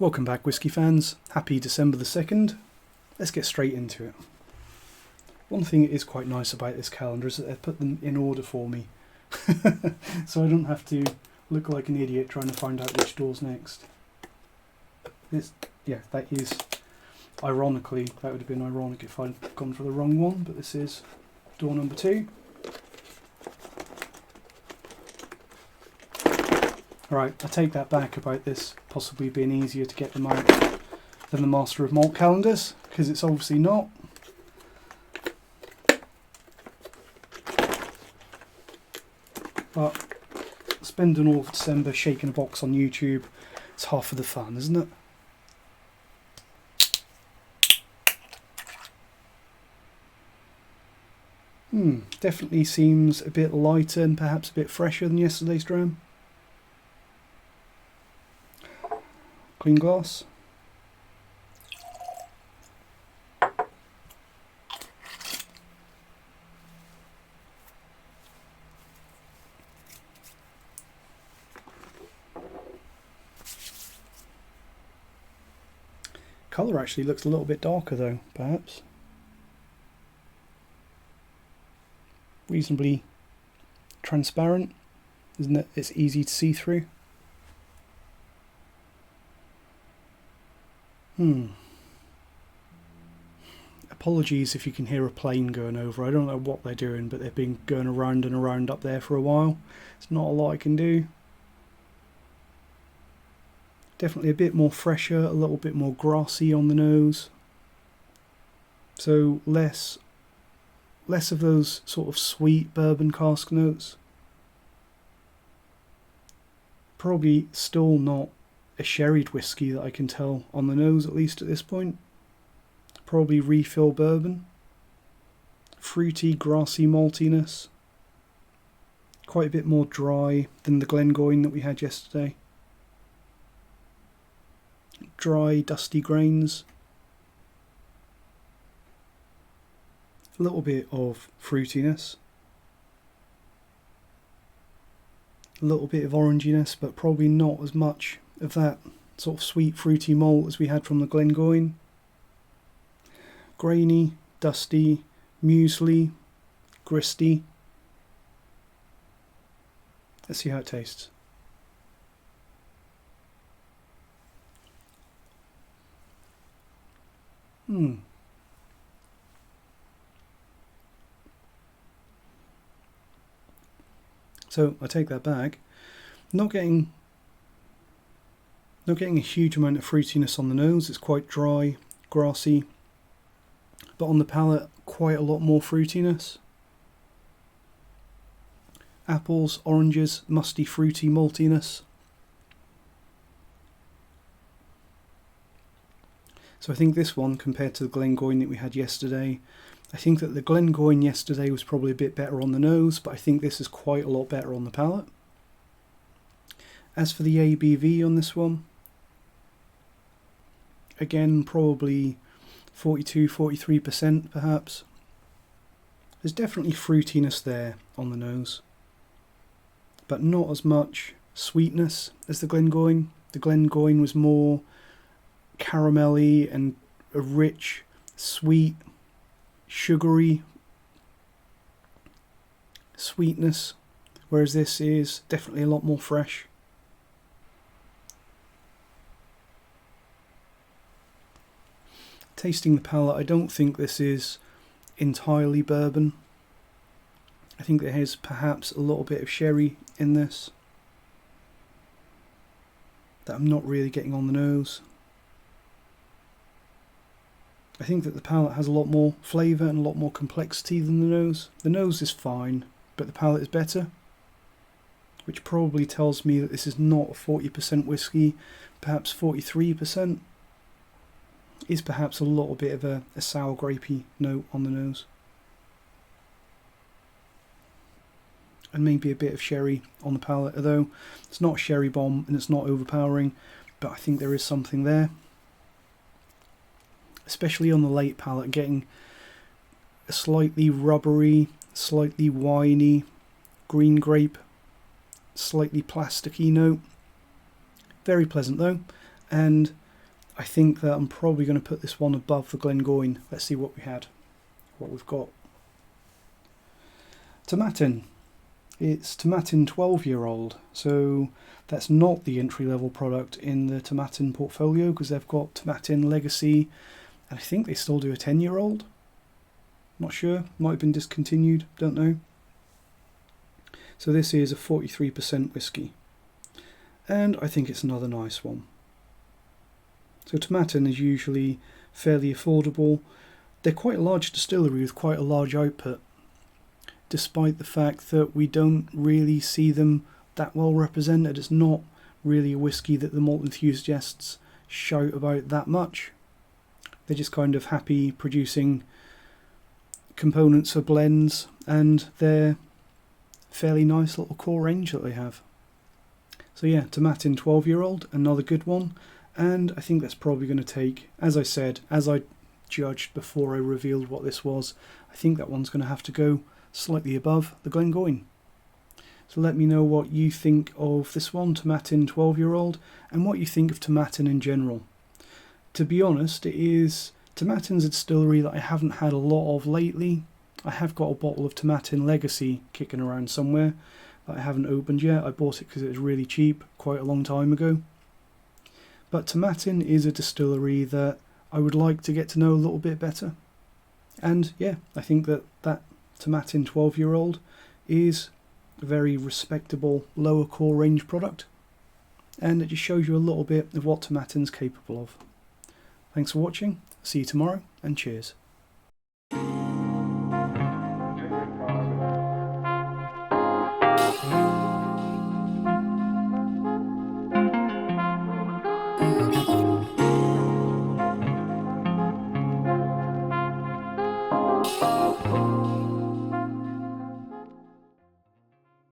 Welcome back, whisky fans. Happy December the 2nd. Let's get straight into it. One thing that is quite nice about this calendar is that they've put them in order for me. So I don't have to look like an idiot trying to find out which door's next. That is, ironically, that would have been ironic if I'd gone for the wrong one, but this is door number 2. Right, I take that back about this possibly being easier to get them out than the Master of Malt calendars, because it's obviously not. But spending all of December shaking a box on YouTube, it's half of the fun, isn't it? Definitely seems a bit lighter and perhaps a bit fresher than yesterday's Dram. Clean glass. Colour actually looks a little bit darker though, perhaps. Reasonably transparent, isn't it? It's easy to see through. Apologies if you can hear a plane going over. I don't know what they're doing, but they've been going around and around up there for a while. It's not a lot I can do. Definitely a bit more fresher, a little bit more grassy on the nose. So less of those sort of sweet bourbon cask notes. Probably still not a sherried whiskey that I can tell on the nose, at least at this point. Probably refill bourbon. Fruity, grassy maltiness. Quite a bit more dry than the Glengoyne that we had yesterday. Dry, dusty grains. A little bit of fruitiness. A little bit of oranginess, but probably not as much of that sort of sweet fruity malt as we had from the Glengoyne. Grainy, dusty, muesli, gristy. Let's see how it tastes. So I take that back. Not getting a huge amount of fruitiness on the nose. It's quite dry, grassy, but on the palate quite a lot more fruitiness. Apples, oranges, musty, fruity maltiness. So I think this one, compared to the Glengoyne that we had yesterday, I think that the Glengoyne yesterday was probably a bit better on the nose, but I think this is quite a lot better on the palate. As for the ABV on this one, again, probably 42-43% perhaps. There's definitely fruitiness there on the nose, but not as much sweetness as the Glengoyne. The Glengoyne was more caramelly and a rich, sweet, sugary sweetness, whereas this is definitely a lot more fresh. Tasting the palate, I don't think this is entirely bourbon. I think there is perhaps a little bit of sherry in this that I'm not really getting on the nose. I think that the palate has a lot more flavour and a lot more complexity than the nose. The nose is fine, but the palate is better, which probably tells me that this is not a 40% whiskey, perhaps 43%. Is perhaps a little bit of a sour grapey note on the nose. And maybe a bit of sherry on the palate, although it's not a sherry bomb and it's not overpowering, but I think there is something there. Especially on the late palate, getting a slightly rubbery, slightly winey, green grape, slightly plasticky note. Very pleasant though, and I think that I'm probably going to put this one above the Glengoyne. Let's see what we've got. Tomatin. It's Tomatin 12-year-old, so that's not the entry-level product in the Tomatin portfolio, because they've got Tomatin Legacy, and I think they still do a 10-year-old. Not sure, might have been discontinued, don't know. So this is a 43% whiskey, and I think it's another nice one. So Tomatin is usually fairly affordable. They're quite a large distillery with quite a large output, despite the fact that we don't really see them that well represented. It's not really a whiskey that the malt enthusiasts shout about that much. They're just kind of happy producing components for blends, and their fairly nice little core range that they have. So yeah, Tomatin 12-year-old, another good one, and I think that's probably going to take, as I said, as I judged before I revealed what this was, I think that one's going to have to go slightly above the Glengoyne. So let me know what you think of this one, Tomatin 12-year-old, and what you think of Tomatin in general. To be honest, Tomatin's a distillery that I haven't had a lot of lately. I have got a bottle of Tomatin Legacy kicking around somewhere that I haven't opened yet. I bought it because it was really cheap quite a long time ago. But Tomatin is a distillery that I would like to get to know a little bit better. And yeah, I think that Tomatin 12-year-old is a very respectable lower core range product, and it just shows you a little bit of what Tomatin's capable of. Thanks for watching, see you tomorrow, and cheers. Oh,